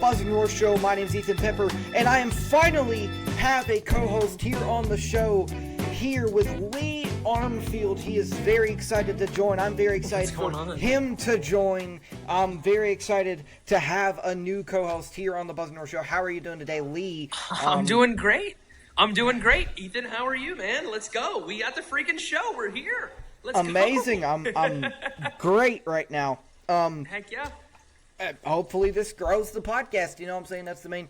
Buzz and Roar Show. My name is Ethan Pepper, and I am finally have a co-host here on the show, here with Lee Armfield. He is very excited to join. I'm very excited for him to join. I'm very excited to have a new co-host here on the Buzz and Roar Show. How are you doing today, Lee? I'm doing great. Ethan, how are you, man? Let's go. We got the freaking show. We're here. Let's Amazing. go. I'm great right now. Heck yeah. Hopefully this grows the podcast, you know what I'm saying? That's the main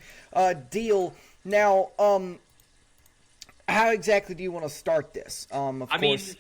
deal. Now, how exactly do you want to start this? I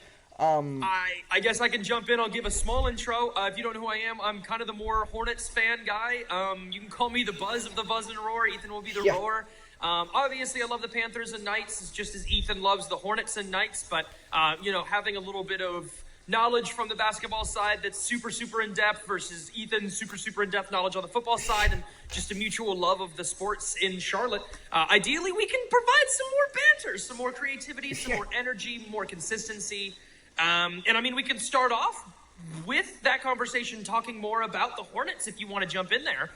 guess I can jump in. I'll give a small intro. If you don't know who I am, I'm kind of the more Hornets fan guy. You can call me the Buzz of the Buzz and Roar. Ethan will be the Roar. Obviously, I love the Panthers and Knights just as Ethan loves the Hornets and Knights. But, having a little bit of knowledge from the basketball side that's super in-depth versus Ethan's super in-depth knowledge on the football side, and just a mutual love of the sports in Charlotte. Ideally, we can provide some more banter, some more creativity, some more energy, more consistency. We can start off with that conversation talking more about the Hornets if you want to jump in there.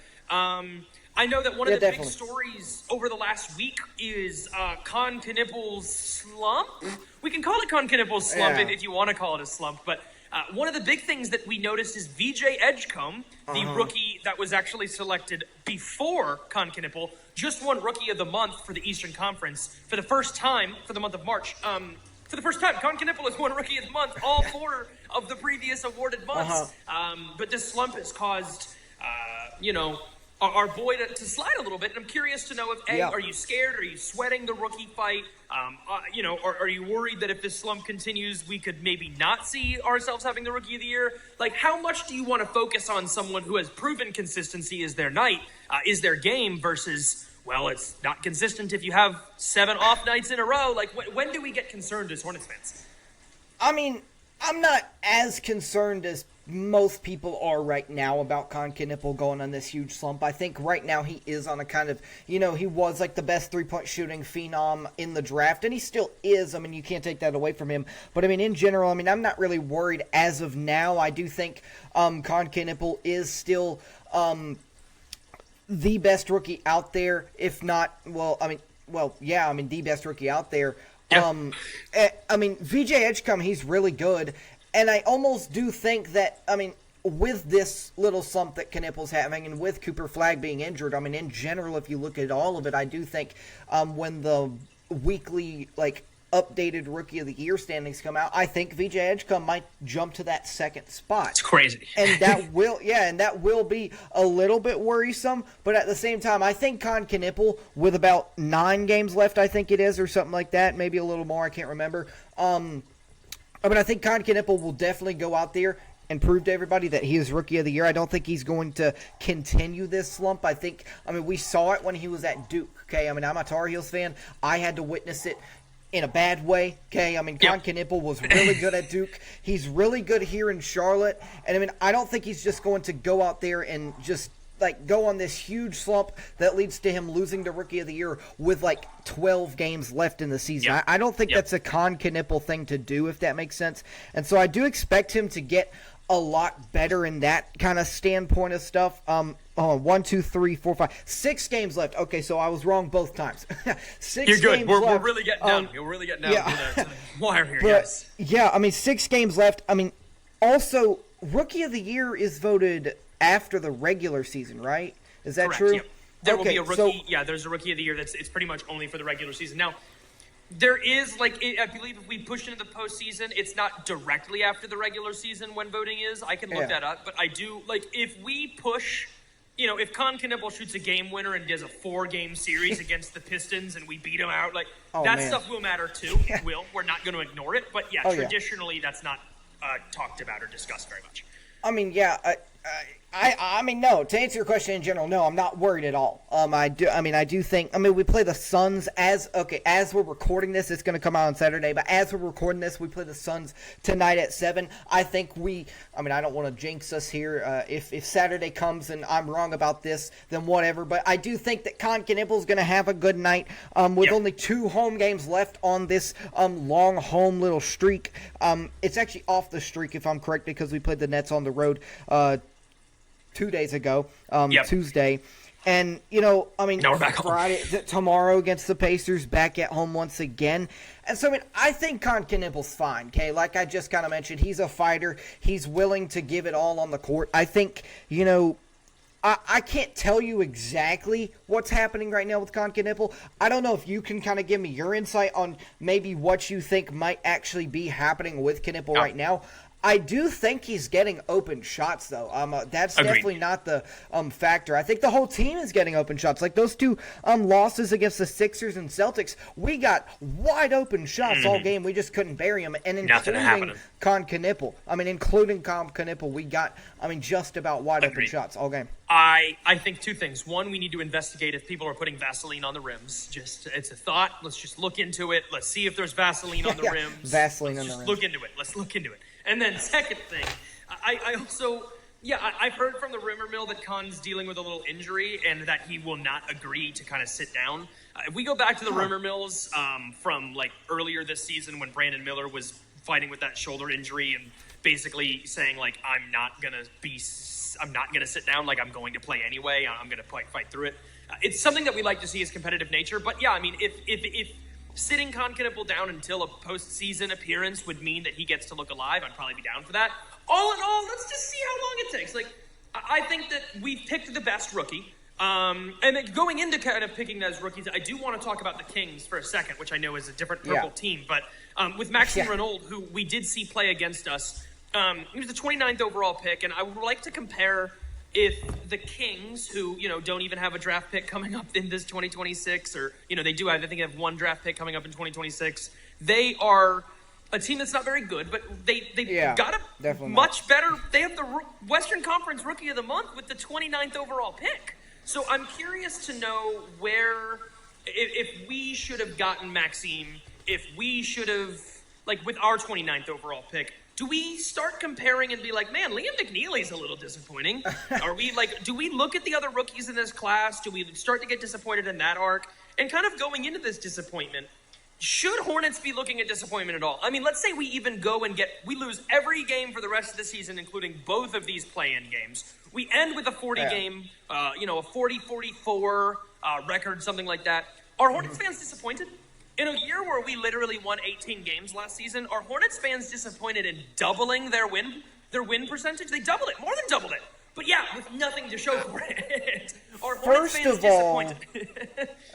I know that one of the big stories over the last week is Con Knippel's slump. We can call it Con Knippel's slump if you want to call it a slump. But one of the big things that we noticed is VJ Edgecombe, the rookie that was actually selected before Con Knippel, just won Rookie of the Month for the Eastern Conference for the first time for the month of March. For the first time, Con Knippel has won Rookie of the Month all 4 of the previous awarded months. But this slump has caused, our boy to slide a little bit. And I'm curious to know if, are you scared? Are you sweating the rookie fight? Are you worried that if this slump continues, we could maybe not see ourselves having the Rookie of the Year? Like, how much do you want to focus on someone who has proven consistency is their night, is their game, versus, well, it's not consistent if you have 7 off nights in a row? Like, when do we get concerned as Hornets fans? I mean, I'm not as concerned as most people are right now about Con Knippel going on this huge slump. I think right now he is on a kind of, he was like the best three-point shooting phenom in the draft, and he still is. I mean, you can't take that away from him. But, in general, I'm not really worried as of now. I do think Con Knippel is still the best rookie out there, if not, the best rookie out there. Yeah. VJ Edgecombe, he's really good. And I almost do think that, with this little slump that Knippel's having, and with Cooper Flagg being injured, in general, if you look at all of it, I do think when the weekly, updated Rookie of the Year standings come out, I think VJ Edgecombe might jump to that second spot. It's crazy. And that will be a little bit worrisome, but at the same time, I think Con Knippel, with about 9 games left, I think it is, or something like that, maybe a little more, I can't remember, I think Con Knippel will definitely go out there and prove to everybody that he is Rookie of the Year. I don't think he's going to continue this slump. I think, we saw it when he was at Duke, okay? I'm a Tar Heels fan. I had to witness it in a bad way, okay? Con Knippel was really good at Duke. He's really good here in Charlotte. And, I don't think he's just going to go out there and just go on this huge slump that leads to him losing the Rookie of the Year with 12 games left in the season. I don't think that's a Con Knippel thing to do, if that makes sense. And so I do expect him to get a lot better in that kind of standpoint of stuff. 1, 2, 3, 4, 5, 6 games left. Okay, so I was wrong both times. 6 You're good. Games we're left. really getting down. We're really getting down to the wire here. But, yes. Yeah, 6 games left. Also, Rookie of the Year is voted after the regular season, right? Is that Correct, true? Yep. There will be a rookie. There's a Rookie of the Year it's pretty much only for the regular season. Now, there is, I believe if we push into the postseason, it's not directly after the regular season when voting is. I can look that up. But I do, if we push, if Con Knippel shoots a game winner and does a 4-game series against the Pistons and we beat them out, stuff will matter too. We're not going to ignore it. But traditionally that's not talked about or discussed very much. No, to answer your question in general, no, I'm not worried at all. I do think, we play the Suns as we're recording this, it's going to come out on Saturday, but as we're recording this, we play the Suns tonight at 7. I think I don't want to jinx us here. If Saturday comes and I'm wrong about this, then whatever, but I do think that Con Knippel is going to have a good night, with only 2 home games left on this, long home little streak. It's actually off the streak, if I'm correct, because we played the Nets on the road, 2 days ago, Tuesday. And, you know, I mean, now we're back Friday, tomorrow against the Pacers, back at home once again. And so, I mean, I think Con Knipple's fine, okay? Like I just kind of mentioned, he's a fighter. He's willing to give it all on the court. I think, you know, I can't tell you exactly what's happening right now with Con Knipple. I don't know if you can kind of give me your insight on maybe what you think might actually be happening with Knipple right now. I do think he's getting open shots, though. That's Agreed. definitely not the factor. I think the whole team is getting open shots. Like those two losses against the Sixers and Celtics, we got wide open shots all game. We just couldn't bury them. And including Con Knipple. Including Con Knipple, we got, just about wide open shots all game. I think two things. One, we need to investigate if people are putting Vaseline on the rims. It's a thought. Let's just look into it. Let's see if there's Vaseline on the rims. Vaseline on the rims. Look into it. Let's look into it. And then second thing, I also, I've heard from the rumor mill that Khan's dealing with a little injury and that he will not agree to kind of sit down. If we go back to the rumor mills from like earlier this season when Brandon Miller was fighting with that shoulder injury and basically saying like, I'm not going to sit down. Like I'm going to play anyway. I'm going to fight through it. It's something that we like to see as competitive nature. But yeah, if sitting Con Knipple down until a postseason appearance would mean that he gets to look alive, I'd probably be down for that. All in all, let's just see how long it takes. Like, I think that we've picked the best rookie. And then going into kind of picking those rookies, I do want to talk about the Kings for a second, which I know is a different purple team. But with Maxime Renaud, who we did see play against us, he was the 29th overall pick. And I would like to compare if the Kings, who, don't even have a draft pick coming up in this 2026, or, they do have, I think they have one draft pick coming up in 2026. They are a team that's not very good, but they got a much better. They have the Western Conference Rookie of the Month with the 29th overall pick. So I'm curious to know if we should have gotten Maxime, if we should have, like with our 29th overall pick, do we start comparing and be like, man, Liam McNeely's a little disappointing? Are we like, do we look at the other rookies in this class? Do we start to get disappointed in that arc? And kind of going into this disappointment, should Hornets be looking at disappointment at all? Let's say we even go and we lose every game for the rest of the season, including both of these play-in games. We end with a 40-game, a 40-44 record, something like that. Are Hornets fans disappointed? In a year where we literally won 18 games last season, are Hornets fans disappointed in doubling their win percentage? They doubled it, more than doubled it. But yeah, with nothing to show for it. Are Hornets fans disappointed?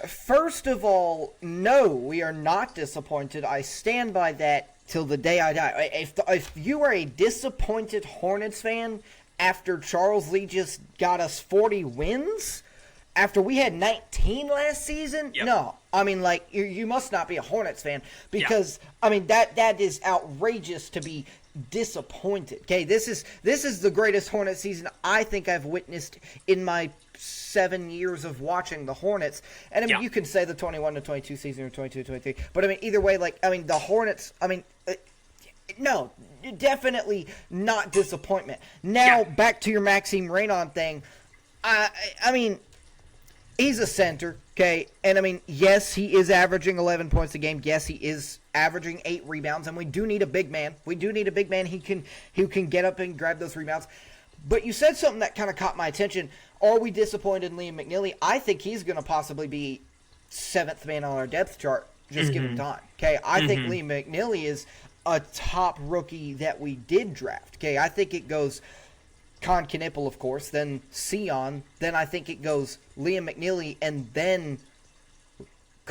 First of all, no, we are not disappointed. I stand by that till the day I die. If you are a disappointed Hornets fan after Charles Lee just got us 40 wins, after we had 19 last season, no. You must not be a Hornets fan because, that is outrageous to be disappointed. Okay, this is the greatest Hornets season I think I've witnessed in my 7 years of watching the Hornets. And you can say the 21-22 season or 22-23, but either way, the Hornets, no, definitely not disappointment. Now, back to your Maxime Renaud thing. He's a center, okay? And, yes, he is averaging 11 points a game. Yes, he is averaging 8 rebounds, and we do need a big man. We do need a big man who can get up and grab those rebounds. But you said something that kind of caught my attention. Are we disappointed in Liam McNeely? I think he's going to possibly be 7th man on our depth chart. Just give him time, okay? I think Liam McNeely is a top rookie that we did draft, okay? I think it goes Con Knipple, of course, then Sion, then I think it goes Liam McNeely, and then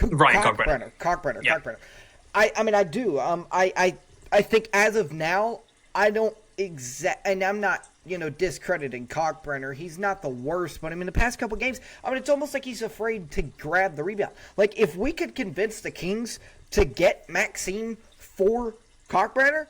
Ryan Kalkbrenner. I do. I think as of now, I don't and I'm not, discrediting Kalkbrenner. He's not the worst, but the past couple games, it's almost like he's afraid to grab the rebound. Like, if we could convince the Kings to get Maxime for Kalkbrenner,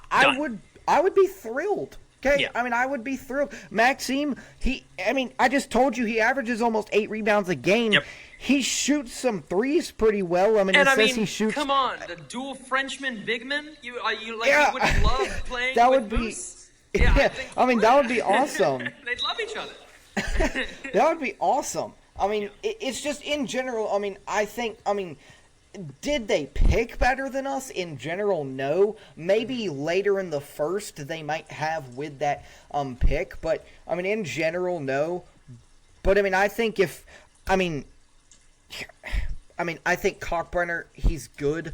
I would be thrilled. Okay, yeah. I would be thrilled. Maxime, I just told you he averages almost 8 rebounds a game. Yep. He shoots some threes pretty well. He shoots. Come on, the dual Frenchman bigman. You would love playing that with would be, Moose. Yeah, that would be awesome. They'd love each other. That would be awesome. It's just in general. I think. Did they pick better than us? In general, no. Maybe later in the first they might have with that pick, but in general, no. But, I mean, I think I think Kalkbrenner, he's good.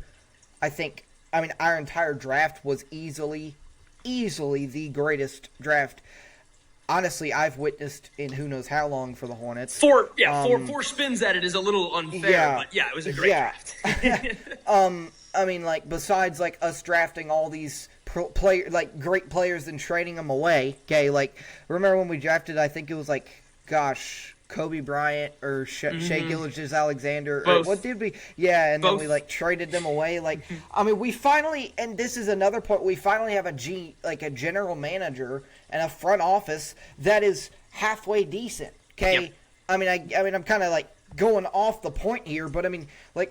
Our entire draft was easily the greatest draft, honestly, I've witnessed in who knows how long for the Hornets. Four spins at it is a little unfair, but it was a great draft. Besides, us drafting all these great players and trading them away, okay, remember when we drafted, I think it was, Kobe Bryant or Shea Gilgeous-Alexander. Both. What did we? Yeah, and Both. then we traded them away. We finally, and this is another point. We finally have a general manager and a front office that is halfway decent. Okay, yep. I'm kind of going off the point here, but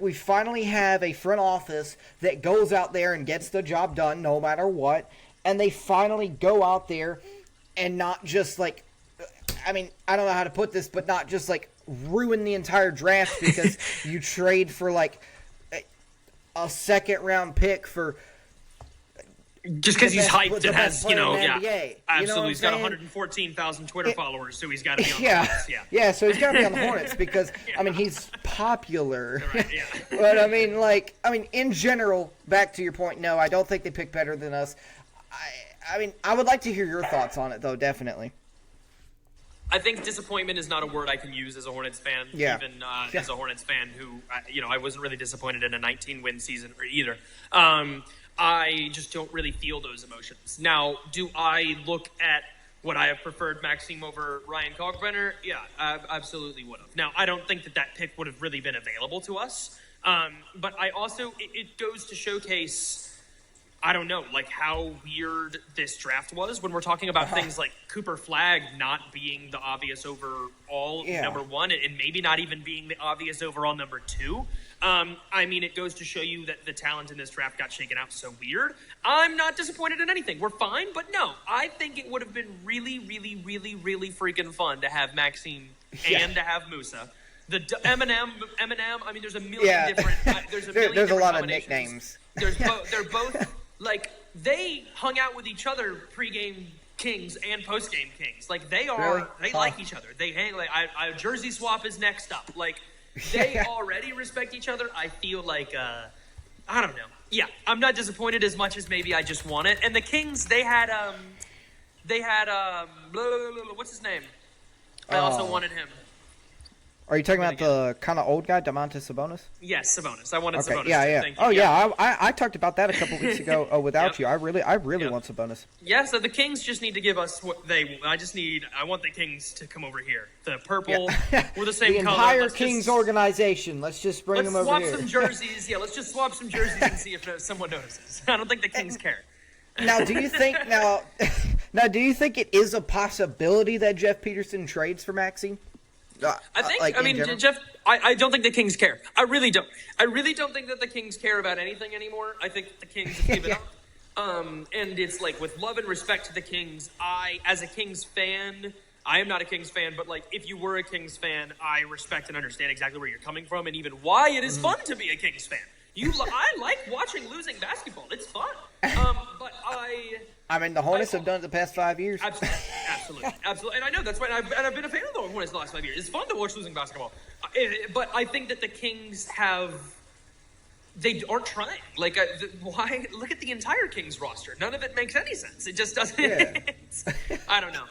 we finally have a front office that goes out there and gets the job done no matter what, and they finally go out there and not just I don't know how to put this, but not just ruin the entire draft because you trade for a second round pick for just because he's hyped and has NBA. Absolutely, he's got 114,000 Twitter followers, so he's got to be on the Hornets. So he's got to be on the Hornets because he's popular. Right, But in general, back to your point, no, I don't think they pick better than us. I would like to hear your thoughts on it though, definitely. I think disappointment is not a word I can use as a Hornets fan. Yeah. Even as a Hornets fan who, I wasn't really disappointed in a 19-win season either. I just don't really feel those emotions. Now, do I look at would I have preferred Maxime over Ryan Kalkbrenner? Yeah, I absolutely would have. Now, I don't think that pick would have really been available to us. But I also, it goes to showcase, I don't know, how weird this draft was when we're talking about things like Cooper Flagg not being the obvious overall number one and maybe not even being the obvious overall number two. It goes to show you that the talent in this draft got shaken out so weird. I'm not disappointed in anything. We're fine, but no, I think it would have been really, really, really, really freaking fun to have Maxime and to have Musa. The Eminem. There's a million different. There's a lot of nicknames. They're both. They hung out with each other pregame Kings and postgame Kings. They like each other. They hang. A jersey swap is next up. They already respect each other. I feel I don't know. Yeah, I'm not disappointed as much as maybe I just want it. And the Kings, they had what's his name? I also wanted him. Are you talking about the kind of old guy, Domantas Sabonis? Yes, Sabonis. I wanted Sabonis. Yeah. Thank you. I talked about that a couple weeks ago without you. I really want Sabonis. Yeah, so the Kings just need to give us what I want the Kings to come over here. The purple, we're the same color. The entire Kings organization. Let's just bring them over here. Let's swap some jerseys. Yeah, let's just swap some jerseys and see if someone notices. I don't think the Kings care. Now, do you think it is a possibility that Jeff Peterson trades for Maxime? Jeff, I don't think the Kings care. I really don't. I really don't think that the Kings care about anything anymore. I think the Kings have given up. And it's with love and respect to the Kings, as a Kings fan, I am not a Kings fan, but if you were a Kings fan, I respect and understand exactly where you're coming from and even why it is fun to be a Kings fan. I like watching losing basketball. It's fun. The Hornets have done it the past 5 years. Absolutely. And I know that's why I've been a fan of the Hornets the last 5 years. It's fun to watch losing basketball. But I think that the Kings they aren't trying. Why? Look at the entire Kings roster. None of it makes any sense. It just doesn't. Yeah. I don't know.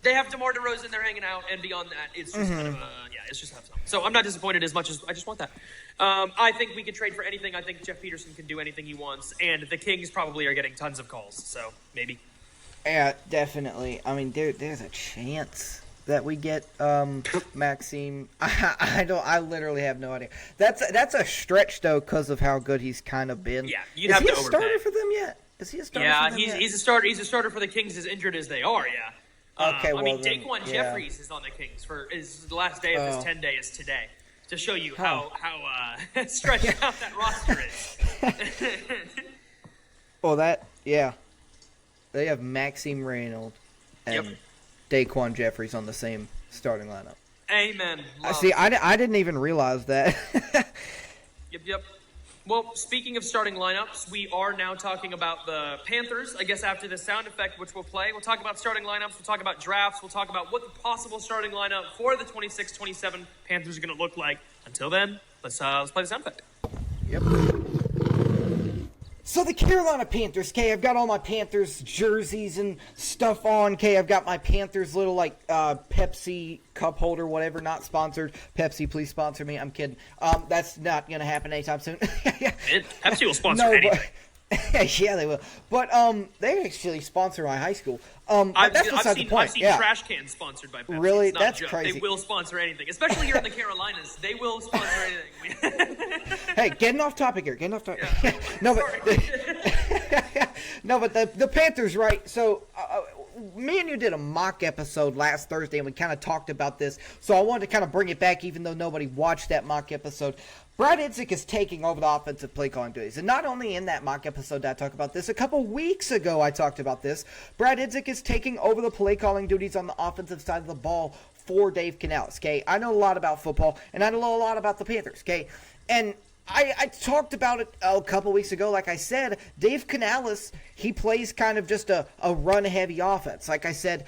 They have DeMar DeRozan. They're hanging out, and beyond that, it's just kind of it's just have some. So I'm not disappointed as much as I just want that. I think we could trade for anything. I think Jeff Peterson can do anything he wants, and the Kings probably are getting tons of calls. So maybe. Yeah, definitely. There's a chance that we get Maxime. I literally have no idea. That's a stretch though, because of how good he's kind of been. Yeah, you'd have to overpay. Is he a starter for them yet? Is he a starter? Yeah, for them yet? He's a starter. He's a starter for the Kings, as injured as they are. Yeah. Okay. Daquan Jeffries is on the Kings the last day of his 10-day is today, to show you how stretched out that roster is. Well, they have Maxime Reynolds and Daquan Jeffries on the same starting lineup. Amen. I didn't even realize that. Yep. Well, speaking of starting lineups, we are now talking about the Panthers. I guess after the sound effect, which we'll play, we'll talk about starting lineups. We'll talk about drafts. We'll talk about what the possible starting lineup for the 26-27 Panthers are going to look like. Until then, let's play the sound effect. Yep. So the Carolina Panthers, okay, I've got all my Panthers jerseys and stuff on, okay, I've got my Panthers little, Pepsi cup holder, whatever, not sponsored. Pepsi, please sponsor me. I'm kidding. That's not going to happen anytime soon. Pepsi will sponsor anything. Yeah, they will. But they actually sponsor my high school. I've seen trash cans sponsored by Pepsi. Really? That's crazy. They will sponsor anything, especially here in the Carolinas. They will sponsor anything. Hey, getting off topic here. Getting off topic. Yeah. No, but the Panthers, right? So me and you did a mock episode last Thursday, and we kind of talked about this. So I wanted to kind of bring it back, even though nobody watched that mock episode. Brad Idzik is taking over the offensive play calling duties. And not only in that mock episode did I talk about this, a couple weeks ago I talked about this. Brad Idzik is taking over the play calling duties on the offensive side of the ball for Dave Canales, okay? I know a lot about football, and I know a lot about the Panthers, okay? And I talked about it a couple weeks ago. Like I said, Dave Canales, he plays kind of just a run-heavy offense. Like I said,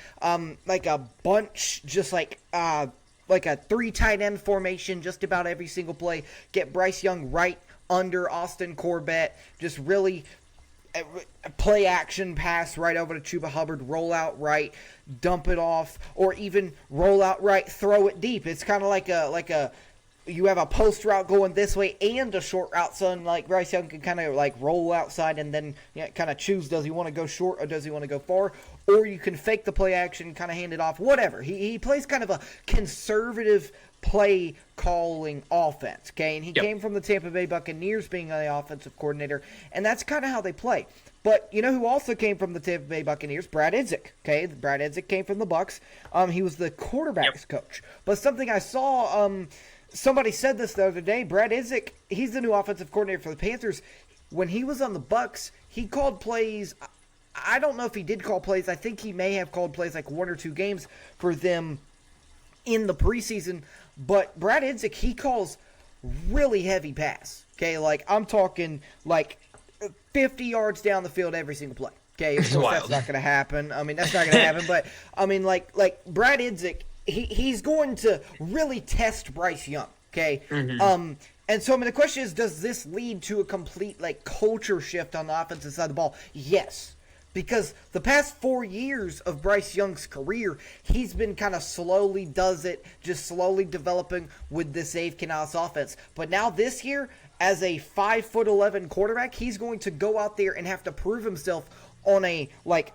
like a bunch, just like a 3 tight end formation just about every single play. Get Bryce Young right under Austin Corbett. Just really play action pass right over to Chuba Hubbard. Roll out right, dump it off, or even roll out right, throw it deep. It's kind of like a you have a post route going this way and a short route, so like Bryce Young can kind of like roll outside and then kind of choose, does he want to go short or does he want to go far? Or you can fake the play action, kind of hand it off, whatever. He plays kind of a conservative play calling offense, okay? And he came from the Tampa Bay Buccaneers being the offensive coordinator, and that's kind of how they play. But you know who also came from the Tampa Bay Buccaneers? Brad Idzik, okay? Brad Idzik came from the Bucs. He was the quarterbacks coach. But something I saw, somebody said this the other day, Brad Idzik, he's the new offensive coordinator for the Panthers. When he was on the Bucs, he called plays. I don't know if he did call plays. I think he may have called plays like 1 or 2 games for them in the preseason. But Brad Idzik, he calls really heavy pass. Okay, like I'm talking like 50 yards down the field every single play. Okay, of course that's not going to happen. I mean, that's not going to happen. But I mean, like Brad Idzik, he's going to really test Bryce Young. Okay. Mm-hmm. And so, I mean, the question is, does this lead to a complete, like, culture shift on the offensive side of the ball? Yes. Because the past 4 years of Bryce Young's career, he's been kind of slowly just slowly developing with this Dave Canales offense. But now this year, as a 5'11" quarterback, he's going to go out there and have to prove himself on a, like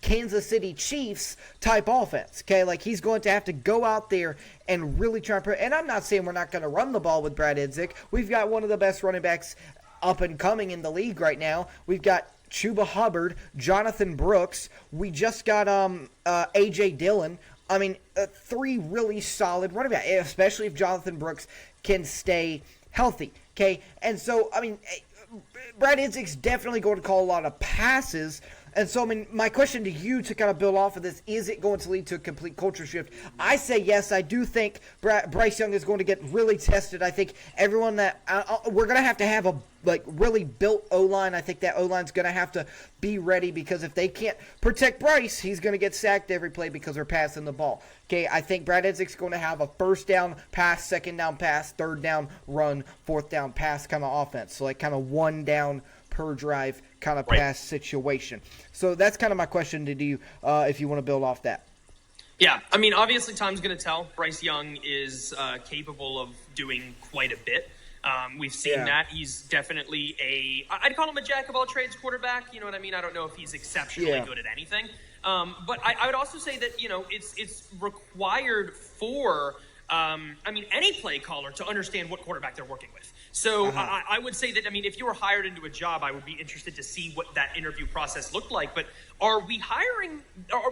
Kansas City Chiefs type offense, okay? Like, he's going to have to go out there and really try and I'm not saying we're not going to run the ball with Brad Idzik. We've got one of the best running backs up and coming in the league right now. We've got Chuba Hubbard, Jonathan Brooks. We just got A.J. Dillon. I mean, 3 really solid running backs, especially if Jonathan Brooks can stay healthy, okay? And so, I mean, Brad Idzik's definitely going to call a lot of passes. And so, I mean, my question to you to kind of build off of this, is it going to lead to a complete culture shift? I say yes. I do think Bryce Young is going to get really tested. I think everyone that we're going to have a really built O-line. I think that O-line's going to have to be ready, because if they can't protect Bryce, he's going to get sacked every play because they're passing the ball. Okay, I think Brad Idzik's going to have a first down pass, second down pass, third down run, fourth down pass kind of offense. So like kind of 1 down per drive kind of pass situation. So that's kind of my question to you, if you want to build off that. Yeah, I mean, obviously time's going to tell. Bryce Young is capable of doing quite a bit. We've seen that. He's definitely I'd call him a jack-of-all-trades quarterback. You know what I mean? I don't know if he's exceptionally good at anything. But I would also say that, it's required for, any play caller to understand what quarterback they're working with. So I would say that, if you were hired into a job, I would be interested to see what that interview process looked like. But are we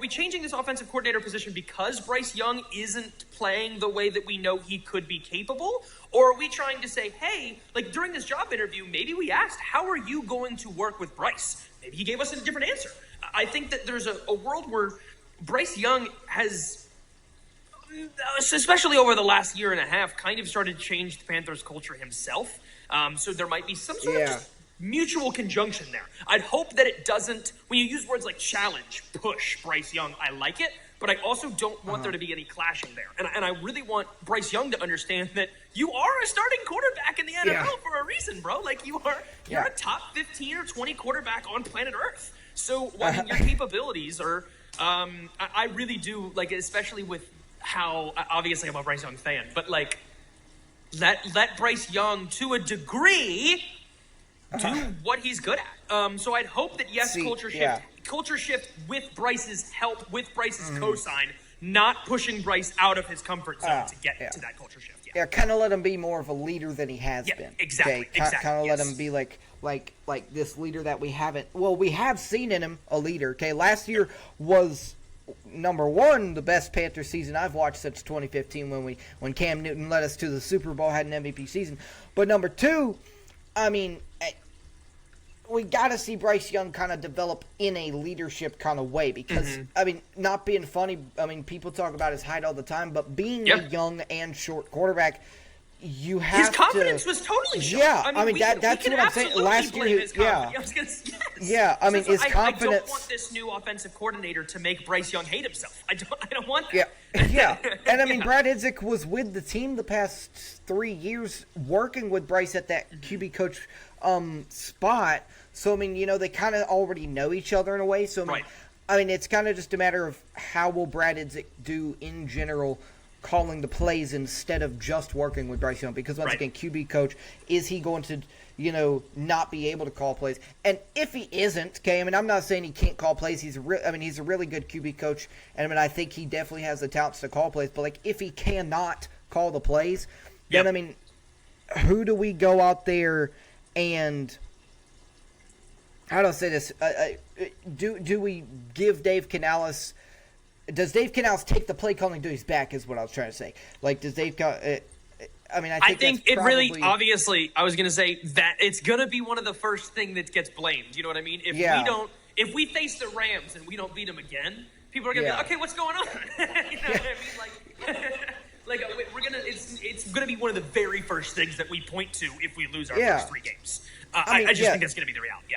changing this offensive coordinator position because Bryce Young isn't playing the way that we know he could be capable? Or are we trying to say, hey, like during this job interview, maybe we asked, how are you going to work with Bryce? Maybe he gave us a different answer. I think that there's a world where Bryce Young has, especially over the last year and a half, kind of started to change the Panthers culture himself. So there might be some sort of just mutual conjunction there. I'd hope that it doesn't, when you use words like challenge, push Bryce Young, I like it, but I also don't want there to be any clashing there. And I really want Bryce Young to understand that you are a starting quarterback in the NFL for a reason, bro. Like, you're a top 15 or 20 quarterback on planet Earth. So, your capabilities are, I really do, like, especially with how, obviously I'm a Bryce Young fan, but, like, let Bryce Young, to a degree, do what he's good at. So I'd hope that, culture shift with Bryce's help, with Bryce's cosign, not pushing Bryce out of his comfort zone to get to that culture shift. Yeah, kind of let him be more of a leader than he has been. Exactly. Kind of let him be like this leader that we haven't. Well, we have seen in him a leader. Okay, last year was number one the best Panthers season I've watched since 2015 when Cam Newton led us to the Super Bowl, had an MVP season. But number two, I mean, we got to see Bryce Young kind of develop in a leadership kind of way because, I mean, not being funny, I mean, people talk about his height all the time, but being a young and short quarterback, you have his confidence was totally shot. Yeah, I mean that's what I'm saying. Last year, his confidence. I don't want this new offensive coordinator to make Bryce Young hate himself. I don't want that. Yeah. And I mean, Brad Idzik was with the team the past 3 years, working with Bryce at that QB coach spot. So I mean, they kind of already know each other in a way. So I mean, it's kind of just a matter of how will Brad Idzik do in general, calling the plays instead of just working with Bryce Young, because once again, QB coach, is he going to, not be able to call plays? And if he isn't, okay, I mean, I'm not saying he can't call plays. He's a really good QB coach, and I mean, I think he definitely has the talents to call plays. But like, if he cannot call the plays, then I mean, who do we go out there and? How do I say this? Do we give Dave Canales? Does Dave Canales take the play calling to his back? Is what I was trying to say. Like, does Dave? I mean, I think it really obviously. I was going to say that it's going to be one of the first thing that gets blamed. You know what I mean? If we face the Rams and we don't beat them again, people are going to be like, okay, what's going on? You know what I mean? Like we're gonna. It's gonna be one of the very first things that we point to if we lose our first 3 games. I just think that's gonna be the reality.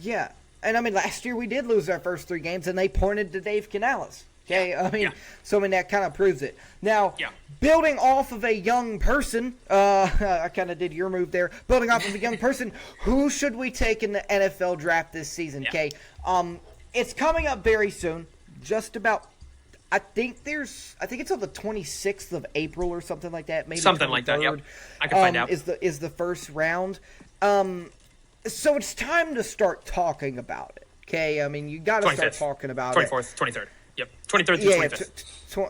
Yeah, and I mean, last year we did lose our first 3 games, and they pointed to Dave Canales. Okay, I mean, so I mean that kind of proves it. Now, building off of a young person, I kind of did your move there. Building off of a young person, who should we take in the NFL draft this season? Okay, it's coming up very soon. Just about, I think it's on the 26th of April or something like that. Maybe something like that. Yep, I can find out. Is the first round. So it's time to start talking about it. Okay, I mean, you got to start talking about 24th, 23rd. Yep, 23rd to 25th.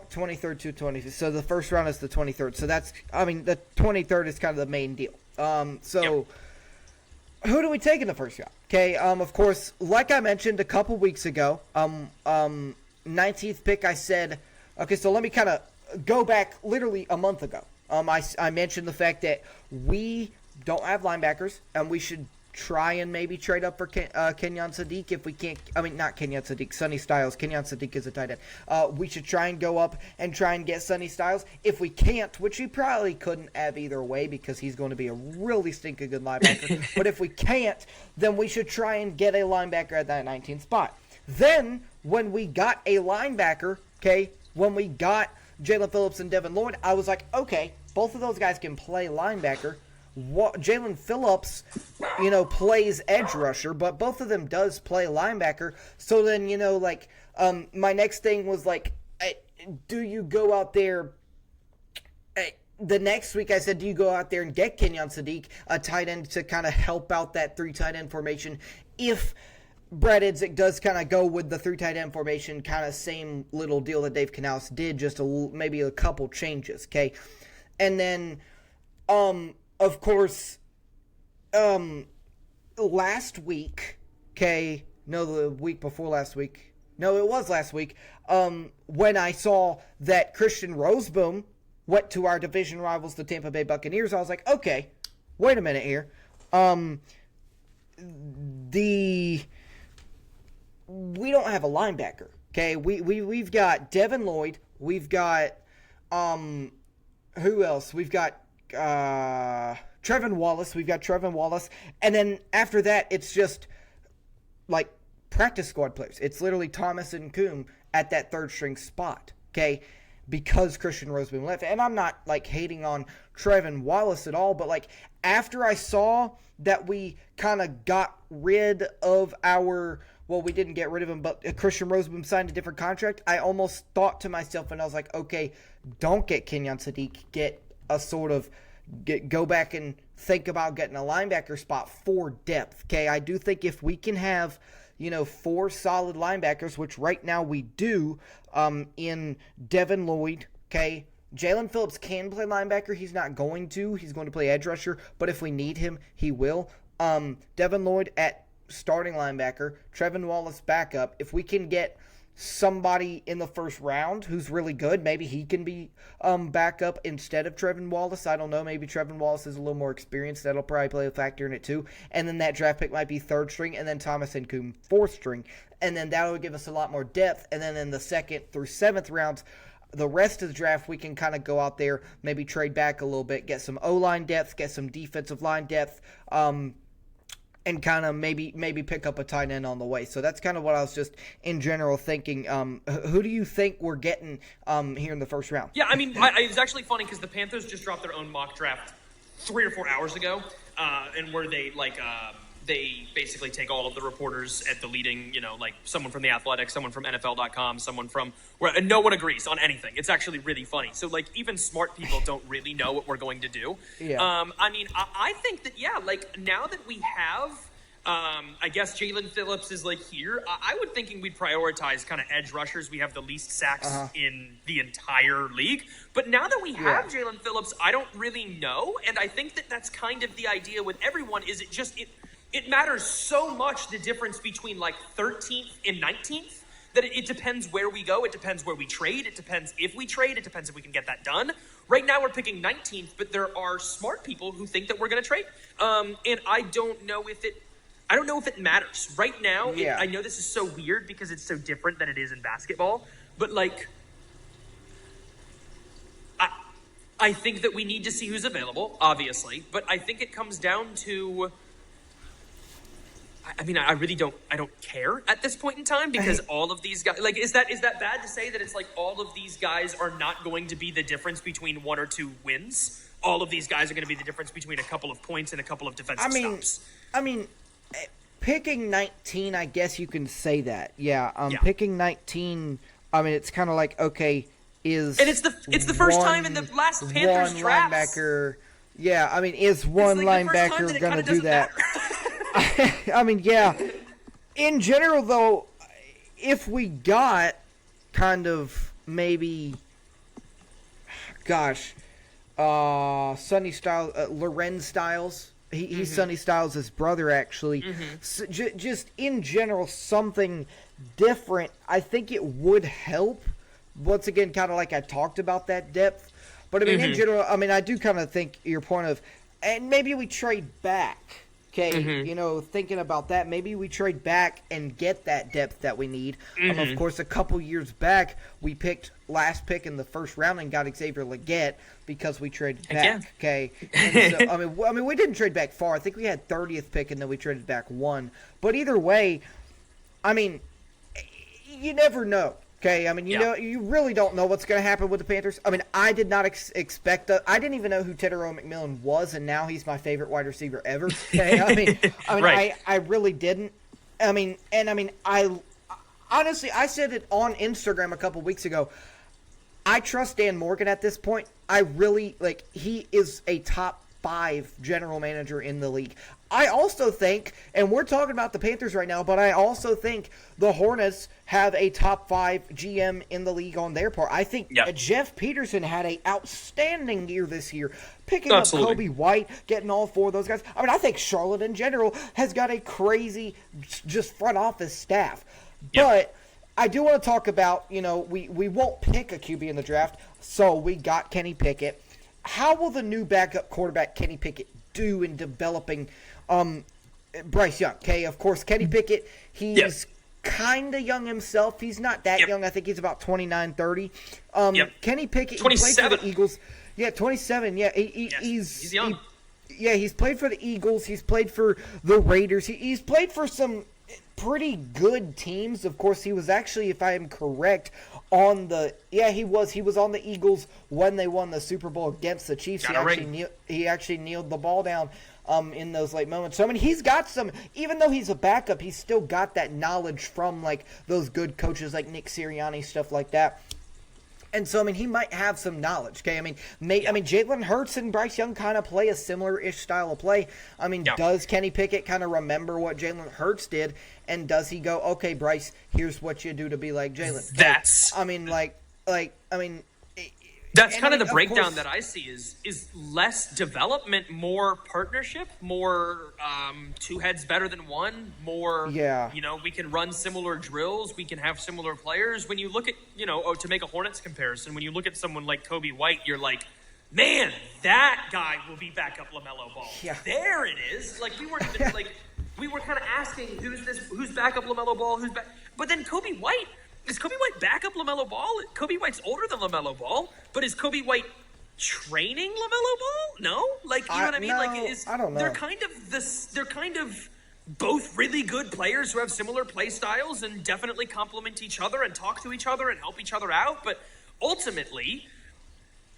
23rd to 25th. So the first round is the 23rd. So that's, I mean, the 23rd is kind of the main deal. Who do we take in the first round? Okay, of course, like I mentioned a couple weeks ago, 19th pick, I said, okay, so let me kind of go back literally a month ago. I mentioned the fact that we don't have linebackers, and we should try and maybe trade up for Kenyon Sadiq if we can't. I mean, not Kenyon Sadiq, Sonny Styles. Kenyon Sadiq is a tight end. We should try and go up and try and get Sonny Styles. If we can't, which we probably couldn't have either way because he's going to be a really stinking good linebacker. But if we can't, then we should try and get a linebacker at that 19th spot. Then, when we got a linebacker, when we got Jalen Phillips and Devin Lloyd, I was like, okay, both of those guys can play linebacker. Jalen Phillips, plays edge rusher, but both of them does play linebacker. So then, my next thing was like, do you go out there? The next week I said, do you go out there and get Kenyon Sadiq, a tight end, to kind of help out that 3 tight end formation? If Brad Idzik does kind of go with the 3 tight end formation, kind of same little deal that Dave Canales did, just maybe a couple changes, okay? And then, of course, last week, the week before last week. No, it was last week. When I saw that Christian Roseboom went to our division rivals, the Tampa Bay Buccaneers, I was like, okay, wait a minute here. We don't have a linebacker. Okay, we've got Devin Lloyd. We've got who else? We've got Trevin Wallace. We've got Trevin Wallace. And then after that, it's just like practice squad players. It's literally Thomas and Coombe at that third string spot, okay, because Christian Roseman left. And I'm not like hating on Trevin Wallace at all, but like after I saw that we kind of got rid of we didn't get rid of him, but Christian Roseman signed a different contract, I almost thought to myself, and I was like, okay, don't get Kenyon Sadiq, go back and think about getting a linebacker spot for depth, okay? I do think if we can have, 4 solid linebackers, which right now we do, in Devin Lloyd, okay? Jalen Phillips can play linebacker. He's not going to. He's going to play edge rusher, but if we need him, he will. Devin Lloyd at starting linebacker, Trevin Wallace backup. If we can get somebody in the first round who's really good, maybe he can be backup instead of Trevin Wallace. I don't know. Maybe Trevin Wallace is a little more experienced. That'll probably play a factor in it too. And then that draft pick might be third string, and then Thomas and Coombe fourth string. And then that would give us a lot more depth. And then in the 2nd through 7th rounds, the rest of the draft, we can kind of go out there, maybe trade back a little bit, get some O-line depth, get some defensive line depth, and kind of maybe pick up a tight end on the way. So that's kind of what I was just in general thinking. Who do you think we're getting here in the first round? Yeah, I mean, it was actually funny because the Panthers just dropped their own mock draft 3 or 4 hours ago, and where they they basically take all of the reporters at the leading, someone from The Athletic, someone from NFL.com, someone from and no one agrees on anything. It's actually really funny. So, even smart people don't really know what we're going to do. Yeah. I think that, now that we have, I guess Jalen Phillips is, here, I would thinking we'd prioritize kind of edge rushers. We have the least sacks in the entire league. But now that we have Jalen Phillips, I don't really know. And I think that that's kind of the idea with everyone is it matters so much, the difference between 13th and 19th, that it depends where we go. It depends where we trade. It depends if we trade. It depends if we can get that done. Right now we're picking 19th, but there are smart people who think that we're going to trade. And I don't know if it matters. Right now, I know this is so weird because it's so different than it is in basketball, but I think that we need to see who's available, obviously, but I think it comes down to, I really don't care at this point in time because all of these guys, is that bad to say that it's all of these guys are not going to be the difference between 1 or 2 wins? All of these guys are going to be the difference between a couple of points and a couple of defensive stops. Picking 19, I guess you can say that. Yeah. Picking 19, it's kind of okay, and it's the first time in the last Panthers draft. Linebacker. Yeah, is one linebacker going to do that? Yeah. In general, though, if we got kind of maybe, Sonny Styles, Lorenz Styles. He's Sonny Styles' brother, actually. So, just in general, something different. I think it would help. Once again, kind of like I talked about that depth. But, in general, I do kind of think your point of, and maybe we trade back. Okay, thinking about that, maybe we trade back and get that depth that we need. Of course, a couple years back, we picked last pick in the first round and got Xavier Legette because we traded back. Okay, and so, we didn't trade back far. I think we had 30th pick and then we traded back 1. But either way, you never know. Okay, you really don't know what's going to happen with the Panthers. I did not expect that. I didn't even know who Tetairoa McMillan was, and now he's my favorite wide receiver ever. Okay, Right. I really didn't. I honestly, I said it on Instagram a couple weeks ago. I trust Dan Morgan at this point. I really he is a top 5 general manager in the league. I also think, and we're talking about the Panthers right now, but I also think the Hornets have a top 5 GM in the league on their part. I think Jeff Peterson had an outstanding year this year, picking up Kobe White, getting all 4 of those guys. I think Charlotte in general has got a crazy just front office staff. But I do want to talk about, we won't pick a QB in the draft, so we got Kenny Pickett. How will the new backup quarterback Kenny Pickett do in developing Bryce Young? Okay, of course, Kenny Pickett, he's kind of young himself. He's not that young. I think he's about 29, 30. Kenny Pickett, 27. He played for the Eagles. Yeah, 27. Yeah, he's young. he's played for the Eagles. He's played for the Raiders. He's played for some pretty good teams. Of course, he was actually, if I am correct, on the he was on the Eagles when they won the Super Bowl against the Chiefs. He actually kneeled the ball down in those late moments. So I mean, he's got some. Even though he's a backup, he's still got that knowledge from like those good coaches like Nick Sirianni, stuff like that. And so, I mean, he might have some knowledge, okay? I mean, Jalen Hurts and Bryce Young kind of play a similar-ish style of play. I mean, does Kenny Pickett kind of remember what Jalen Hurts did? And does he go, okay, Bryce, here's what you do to be like Jalen? That's kind of the breakdown that I see is less development, more partnership, more two heads better than one, more, we can run similar drills, we can have similar players. When you look at, to make a Hornets comparison, when you look at someone like Kobe White, you're like, man, that guy will be backup LaMelo Ball. Yeah. There it is. Like, we weren't even, we were kind of asking, who's backup LaMelo Ball, but then Kobe White, is Kobe White backup LaMelo Ball? Kobe White's older than LaMelo Ball, but is Kobe White training LaMelo Ball? No, like you know what I mean. No, like I don't know. They're kind of both really good players who have similar play styles and definitely complement each other and talk to each other and help each other out. But ultimately,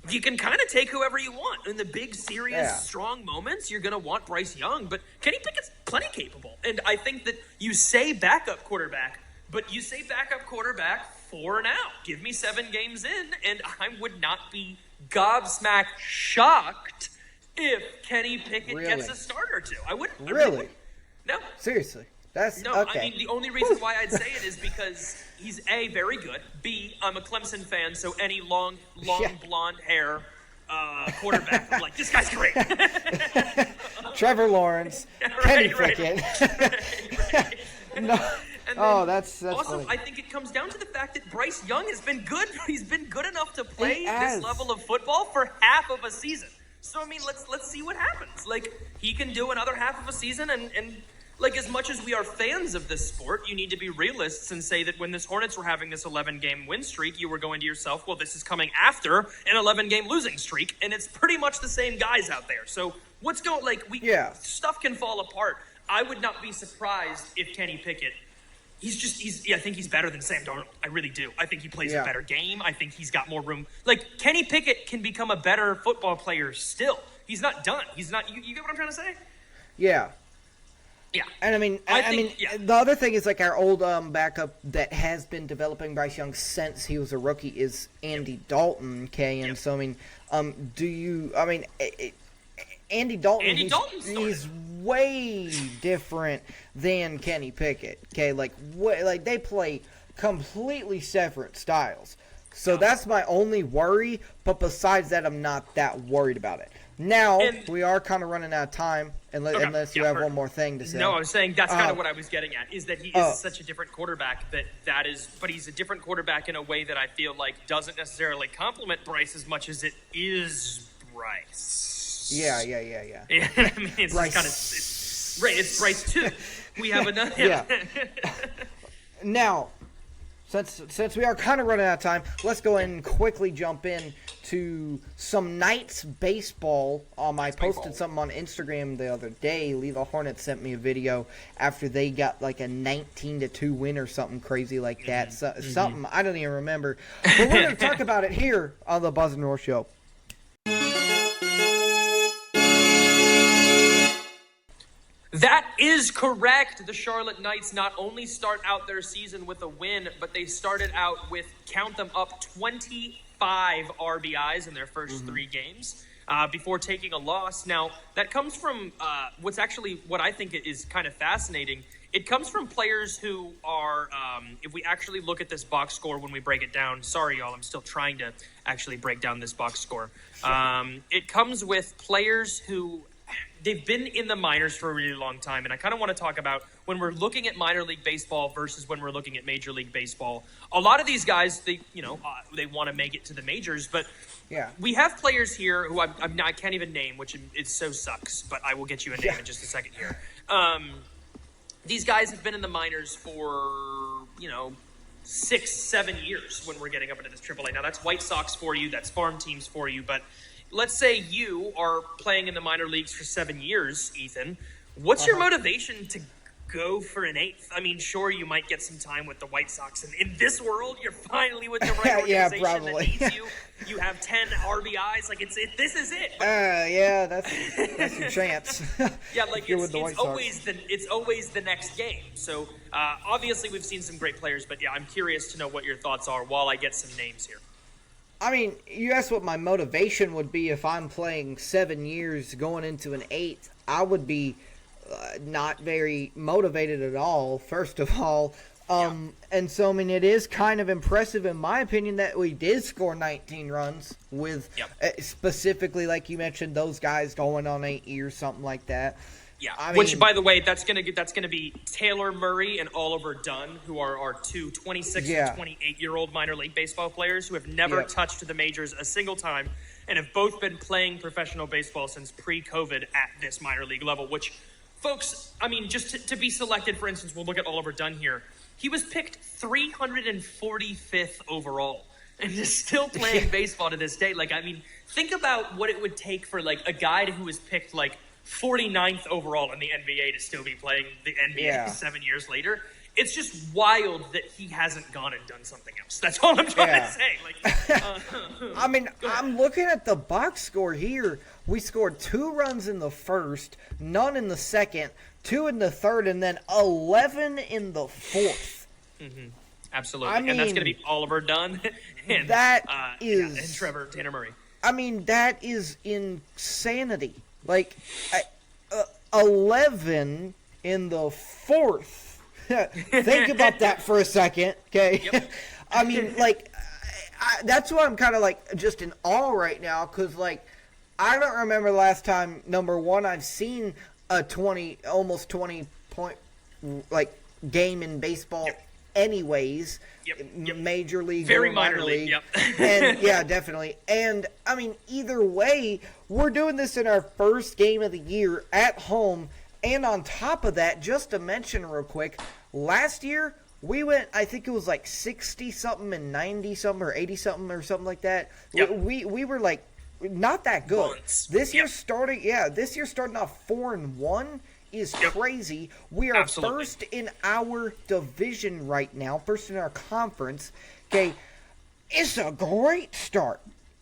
you can kind of take whoever you want. In the big, serious, strong moments, you're going to want Bryce Young, but Kenny Pickett's plenty capable. And I think that you say backup quarterback. But you say backup quarterback for now. Give me 7 games in, and I would not be gobsmacked shocked if Kenny Pickett gets a start or two. I wouldn't. Really? No. Seriously? That's no. Okay. I mean, the only reason why I'd say it is because he's A, very good. B, I'm a Clemson fan, so any long blonde hair quarterback, I'm like, this guy's great. Trevor Lawrence, Kenny Pickett. Right. No. And that's also, funny. I think it comes down to the fact that Bryce Young has been good. He's been good enough to play this level of football for half of a season. So, I mean, let's see what happens. Like, he can do another half of a season, and like, as much as we are fans of this sport, you need to be realists and say that when this Hornets were having this 11-game win streak, you were going to yourself, well, this is coming after an 11-game losing streak, and it's pretty much the same guys out there. So, stuff can fall apart. I would not be surprised if Kenny Pickett, I think he's better than Sam Darnold. I really do. I think he plays a better game. I think he's got more room. Like, Kenny Pickett can become a better football player still. He's not done. He's not, you get what I'm trying to say? Yeah. Yeah. And I mean, the other thing is, like, our old backup that has been developing Bryce Young since he was a rookie is Andy Dalton, okay? And so, I mean, Andy Dalton, he's way different than Kenny Pickett. Okay, like they play completely separate styles. So that's my only worry. But besides that, I'm not that worried about it. Now we are kind of running out of time, unless you have one more thing to say. No, I was saying that's kind of what I was getting at. Is that he is such a different quarterback but he's a different quarterback in a way that I feel like doesn't necessarily complement Bryce as much as it is Bryce. Yeah. I mean, it's Bryce. It's Bryce too. We have another. Yeah. Now, since we are kind of running out of time, let's go ahead and quickly jump in to some Knights baseball. I posted something on Instagram the other day. Lee the Hornets sent me a video after they got like a 19-2 win or something crazy like that. Something I don't even remember. But we're going to talk about it here on the Buzz and Roar Show. That is correct. The Charlotte Knights not only start out their season with a win, but they started out with, count them up, 25 RBIs in their first 3 games before taking a loss. Now, that comes from what I think is kind of fascinating. It comes from players who are, if we actually look at this box score when we break it down, sorry, y'all, I'm still trying to actually break down this box score. It comes with players who they've been in the minors for a really long time, and I kind of want to talk about when we're looking at minor league baseball versus when we're looking at major league baseball. A lot of these guys, they want to make it to the majors, but we have players here who I can't even name, which it so sucks, but I will get you a name in just a second here. These guys have been in the minors for 6-7 years when we're getting up into this AAA. Now that's White Sox for you, that's farm teams for you, but let's say you are playing in the minor leagues for 7 years, Ethan. What's your motivation to go for an 8th? I mean, sure, you might get some time with the White Sox, and in this world, you're finally with the right organization that needs you. You have 10 RBIs. Like, this is it. Yeah, that's your chance. Yeah, like it's always the next game. So obviously, we've seen some great players, but yeah, I'm curious to know what your thoughts are while I get some names here. I mean, you asked what my motivation would be if I'm playing 7 years going into an 8th. I would be not very motivated at all, first of all. And so, I mean, it is kind of impressive, in my opinion, that we did score 19 runs with specifically, like you mentioned, those guys going on 8 years, something like that. Yeah, which, by the way, that's gonna be Taylor Murray and Oliver Dunn, who are our two 26 and 28-year-old minor league baseball players who have never touched the majors a single time and have both been playing professional baseball since pre-COVID at this minor league level, which, folks, I mean, just to be selected, for instance, we'll look at Oliver Dunn here. He was picked 345th overall and is still playing baseball to this day. Like, I mean, think about what it would take for, like, a guy who was picked, like, 49th overall in the NBA to still be playing the NBA 7 years later. It's just wild that he hasn't gone and done something else. That's all I'm trying to say. Like, I mean, I'm looking at the box score here. We scored 2 runs in the first, none in the second, 2 in the third, and then 11 in the fourth. Mm-hmm. Absolutely. And that's going to be Oliver Dunn and, and Trevor Tanner Murray. I mean, that is insanity. Like, 11 in the fourth. Think about that for a second, okay? Yep. I mean, like, that's why I'm kind of, like, just in awe right now, because, like, I don't remember the last time, number one, I've seen a almost 20-point, like, game in baseball anyways. Major league, very minor league. And yeah, definitely. And I mean, either way, we're doing this in our first game of the year at home. And on top of that, just to mention real quick, last year we went, I think it was like 60 something and 90 something or 80 something or something like that. We were like not that good. This year starting off 4-1 is crazy. We are first in our division right now, first in our conference. Okay, it's a great start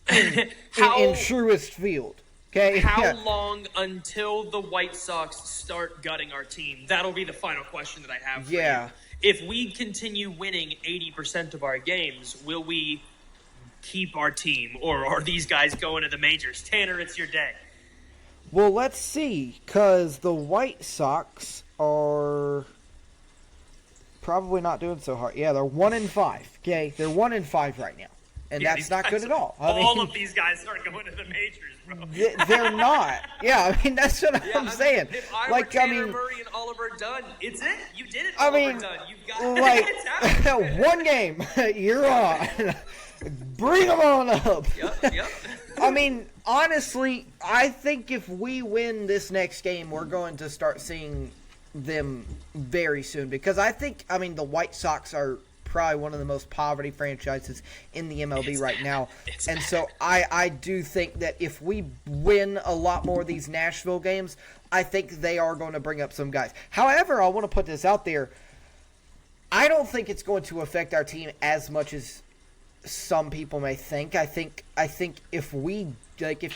in Truist Field. Okay, how long until the White Sox start gutting our team? That'll be the final question that I have for you. If we continue winning 80% of our games, will we keep our team, or are these guys going to the majors? Tanner, it's your day. Well, let's see, because the White Sox are probably not doing so hard. Yeah, they're 1-5. Okay, they're 1-5 right now, and that's not good at all. All of these guys aren't going to the majors, bro. They're not. Yeah, I mean, that's what I'm saying. If I were Tanner Murray and Oliver Dunn, it's it. You did it, Oliver Dunn. You've got like one game, you're on. Bring them on up. Yep. I mean, honestly, I think if we win this next game, we're going to start seeing them very soon. Because the White Sox are probably one of the most poverty franchises in the MLB right now. And so I do think that if we win a lot more of these Nashville games, I think they are going to bring up some guys. However, I want to put this out there. I don't think it's going to affect our team as much as some people may think. I think if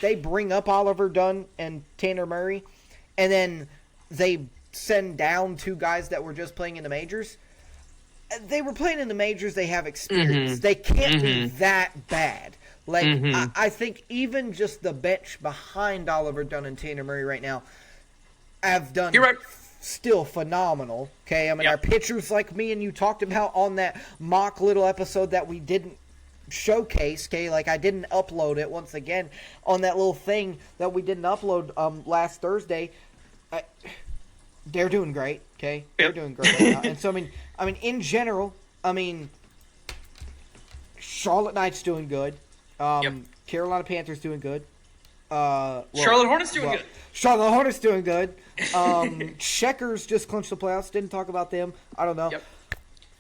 they bring up Oliver Dunn and Tanner Murray, and then they send down 2 guys that were just playing in the majors, they were playing in the majors. They have experience. Mm-hmm. They can't be that bad. Like Mm-hmm. I think even just the bench behind Oliver Dunn and Tanner Murray right now have done. You're right. Still phenomenal. Okay, I mean our pitchers, like me and you talked about on that mock little episode that we didn't showcase, okay, like I didn't upload it once again on that little thing that we didn't upload last Thursday. They're doing great, okay? They're doing great right now. And so I mean in general, I mean Charlotte Knight's doing good. Carolina Panthers doing good. Charlotte Hornets doing good. Charlotte Hornets doing good. Checkers just clinched the playoffs. Didn't talk about them. I don't know.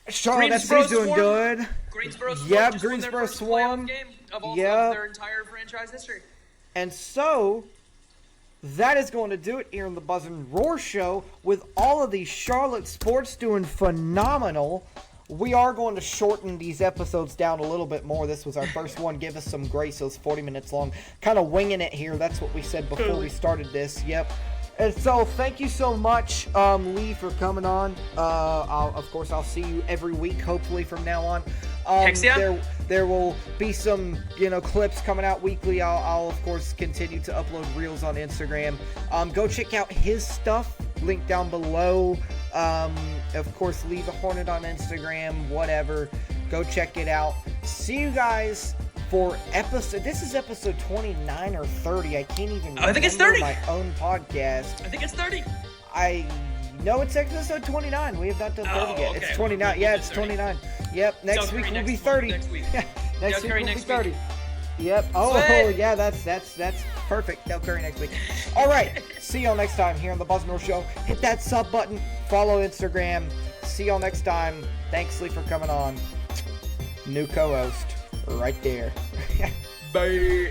Charlotte SC's doing good. Greensboro Swarm. Yep, Greensboro Swarm. Game of their entire franchise history. And so that is going to do it here in the Buzz and Roar Show. With all of these Charlotte sports doing phenomenal, we are going to shorten these episodes down a little bit more. This was our first one. Give us some grace. It was 40 minutes long. Kind of winging it here. That's what we said before we started this. Yep. And so thank you so much, Lee, for coming on. Of course, I'll see you every week, hopefully, from now on. Hex yeah. There will be some, clips coming out weekly. I'll of course continue to upload reels on Instagram. Go check out his stuff. Link down below. Of course, leave a Hornet on Instagram. Whatever. Go check it out. See you guys for this is episode 29 or 30. I can't even remember. I think it's 30. My own podcast. I think it's 30. No, it's episode 29. We have not done 30 yet. Okay. It's 29. Yeah, it's 29. Yep. Next week will be 30. Next week. Next week will be 30. Week. Yep. Oh, yeah. That's perfect. Del Curry next week. All right. See y'all next time here on the Buzz and Roar Show. Hit that sub button. Follow Instagram. See y'all next time. Thanks, Lee, for coming on. New co-host right there. Bye.